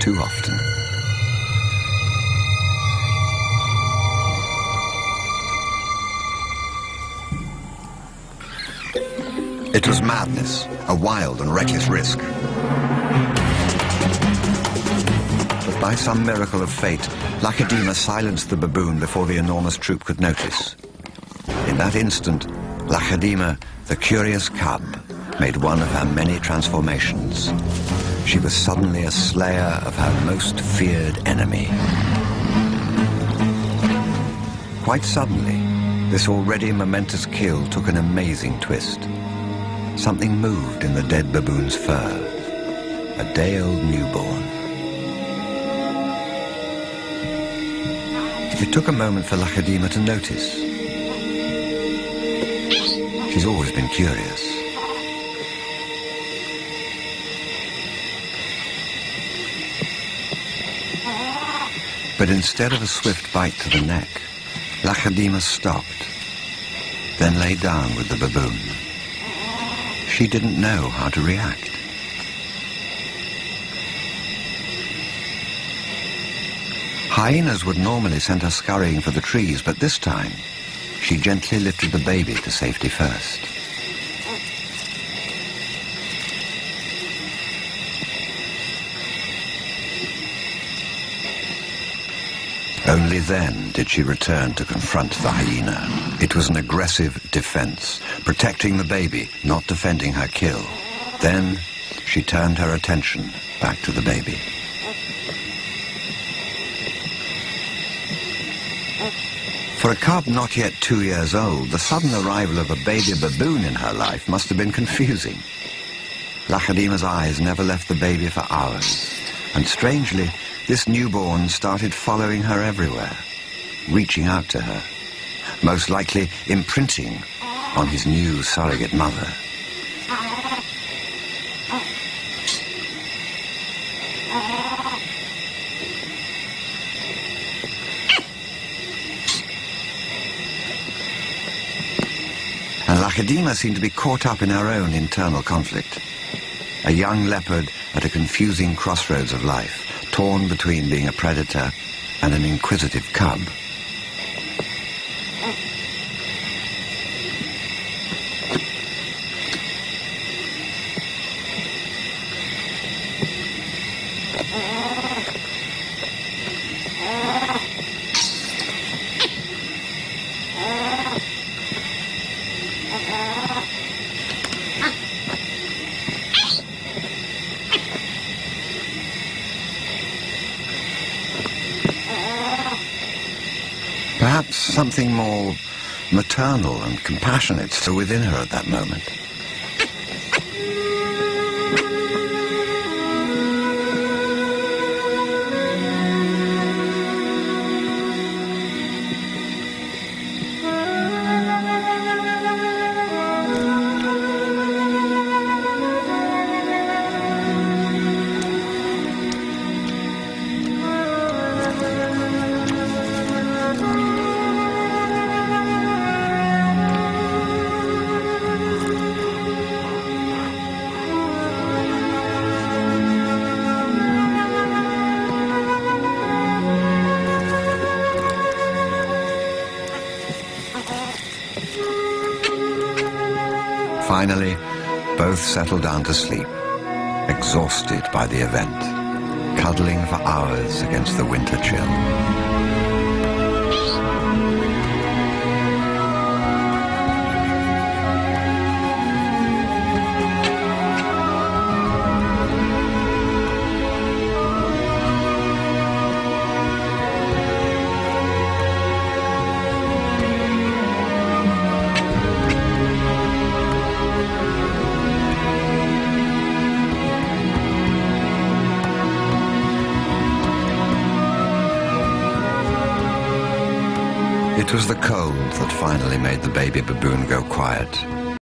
too often. It was madness, a wild and reckless risk. But by some miracle of fate, Lacedaemon silenced the baboon before the enormous troop could notice. In that instant, Lacedaemon, the curious cub, made one of her many transformations. She was suddenly a slayer of her most feared enemy. Quite suddenly, this already momentous kill took an amazing twist. Something moved in the dead baboon's fur. A day-old newborn. It took a moment for Lacedaemon to notice. She's always been curious. But instead of a swift bite to the neck, Lacedaemon stopped, then lay down with the baboon. She didn't know how to react. Hyenas would normally send her scurrying for the trees, but this time, she gently lifted the baby to safety first. Only then did she return to confront the hyena. It was an aggressive defense, protecting the baby, not defending her kill. Then she turned her attention back to the baby. For a cub not yet 2 years old, the sudden arrival of a baby baboon in her life must have been confusing. Lacedaemon's eyes never left the baby for hours, and strangely, this newborn started following her everywhere, reaching out to her, most likely imprinting on his new surrogate mother. And Lacedaemon seemed to be caught up in her own internal conflict. A young leopard at a confusing crossroads of life, torn between being a predator and an inquisitive cub. Perhaps something more maternal and compassionate still within her at that moment. Finally, both settled down to sleep, exhausted by the event, cuddling for hours against the winter chill. It was the cold that finally made the baby baboon go quiet.